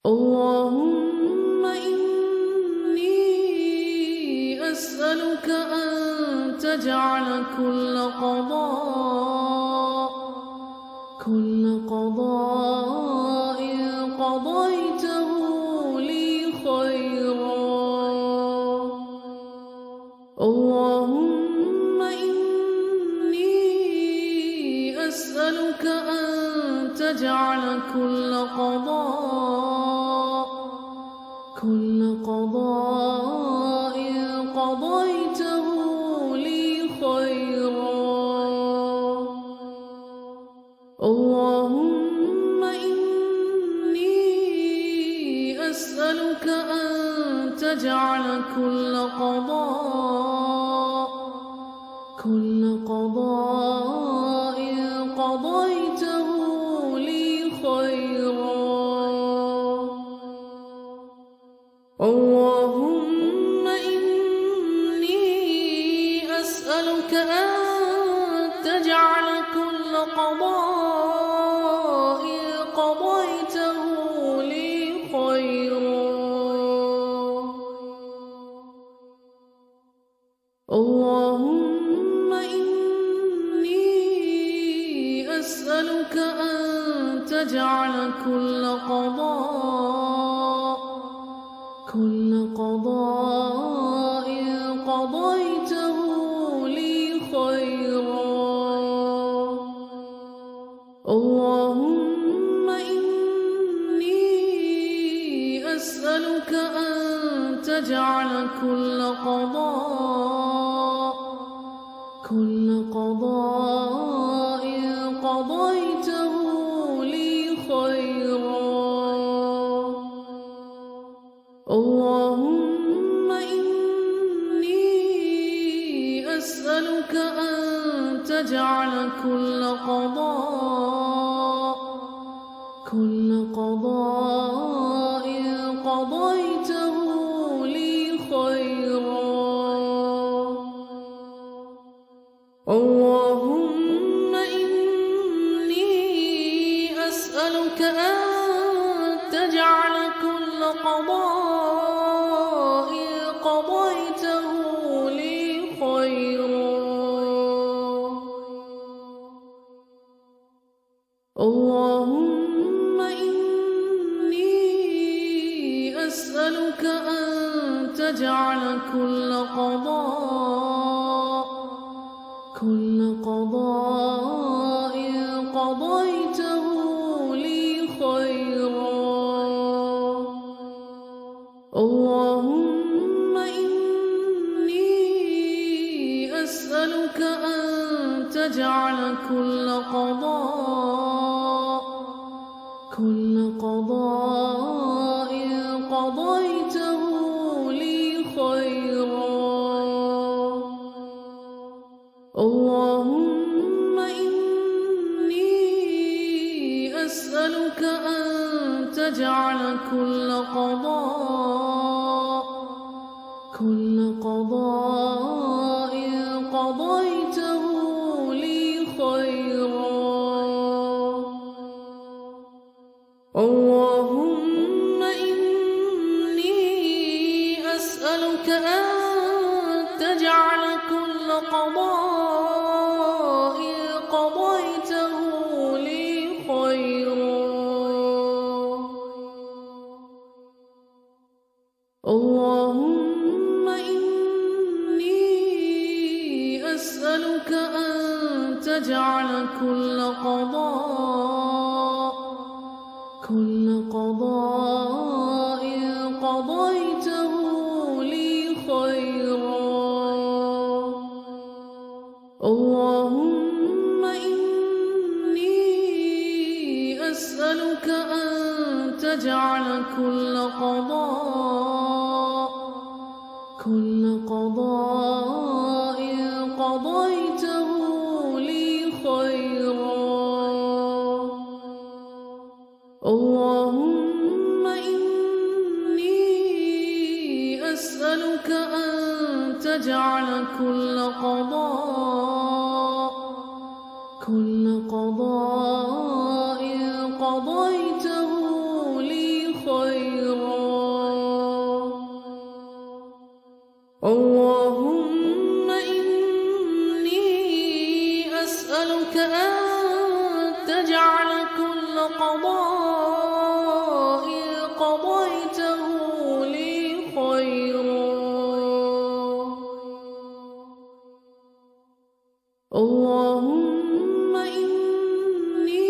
اللهم إني أسألك أن تجعل كل قضاء قضيته لي خيرا. اللهم إني أسألك أن تجعل كل قضاء قضيته لي خيرا. اللهم إني أسألك أن تجعل كل قضاء قضيته لي خيرا. اللهم إني أسألك أن تجعل كل قضاء قضيته لي خيرا. اللهم إني أسألك أن تجعل كل قضاء قضيته لي خيرا. اللهم إني أسألك أن تجعل كل قضاء قضيته لي خيرا. اللهم إني أسألك أن تجعل كل قضاء قضيته لي خيرا. اللهم إني أسألك أن تجعل كل قضاء قضيته لي خيرا. اللهم إني أسألك أن تجعل كل قضاء قضيته لي خيرا. اللهم إني أسألك أن تجعل كل قضاء قضيته لي خيرا. اللهم إني أسألك أن تجعل كل قضاء قضيته لي خيرا. اللهم إني أسألك أن تجعل كل قضاء قضيته لي خيرا. اللهم إني أسألك أن تجعل كل قضاء قضيته لي خيرا. اللهم إني أسألك أن تجعل كل قضاء قضيته لي خيرا. اللهم إني أسألك أن تجعل كل قضاء قضيته لي خيرا. تجعل كل قضاء قضيته لي خيرا. اللهم إني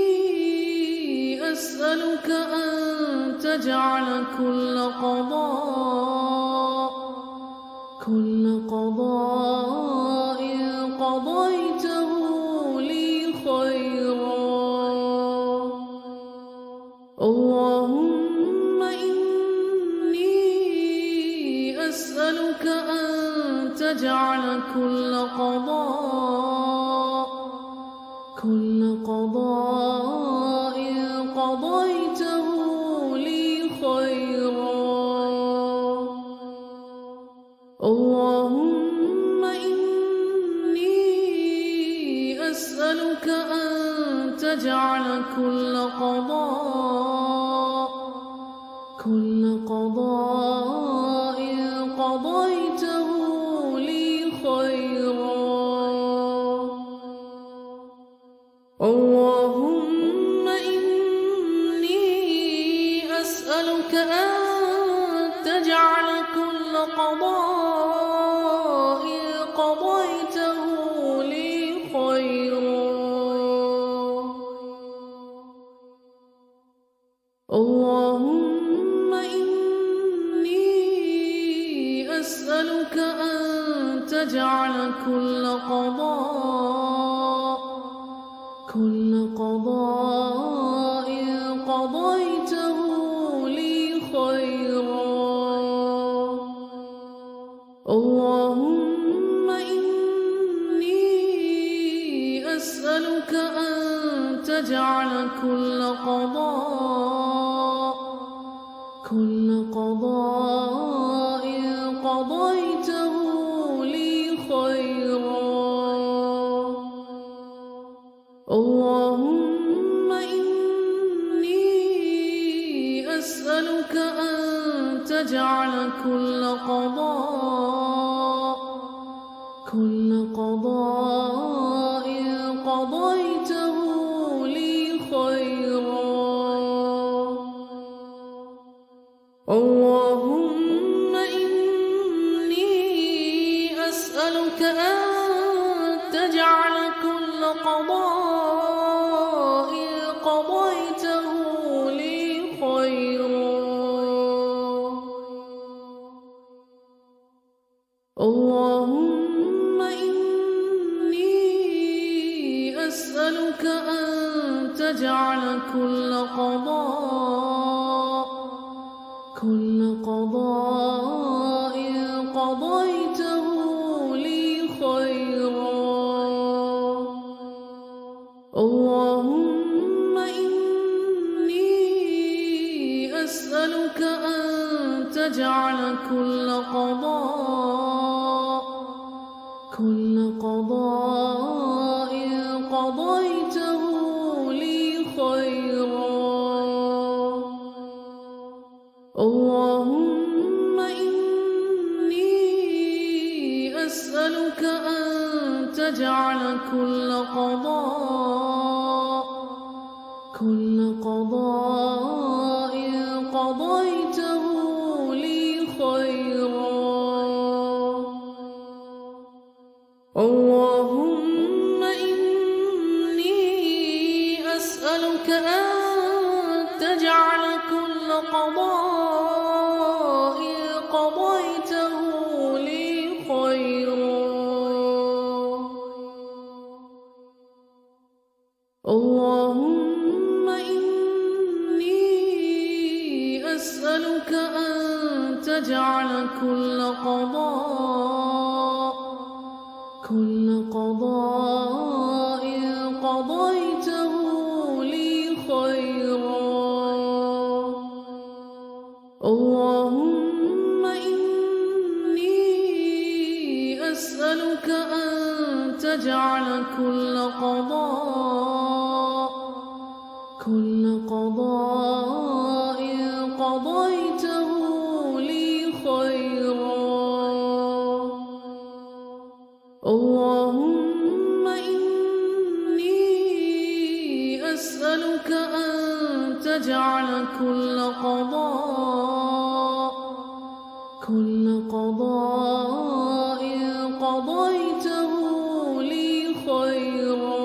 أسألك أن تجعل كل قضاء قضيته لي خيرا. اللهم إني أسألك أن تجعل كل قضاء قضيته لي خيرا. اللهم إني أسألك أن تجعل كل قضاء قضيته لي خيرا. اللهم إني أسألك أن تجعل كل قضاء قضيته لي خيرا. اللهم إني أسألك أن تجعل كل قضاء قضيته لي خيرا. اللهم إني أسألك أن تجعل كل قضاء قضيته لي خيرا. اللهم إني أسألك أن تجعل كل قضاء قضيته لي خيرا. اللهم إني أسألك أن تجعل كل قضاء قضيته لي خيرا. اللهم إني أسألك أن تجعل كل قضاء قضيته لي خيرا. اللهم إني أسألك أن تجعل كل قضاء قضيته لي خيرا. اللهم إني أسألك أن تجعل كل قضاء قضيته لي خيرا. اللهم إني أسألك أن تجعل كل قضاء قضيته لي خيرا. اللهم إني أسألك أن تجعل كل قضاء قضيته لي خيرا. اللهم إني أسألك أن تجعل كل قضاء قضيته لي خيرا. اللهم إني أسألك أن تجعل كل قضاء قضيته لي خيرا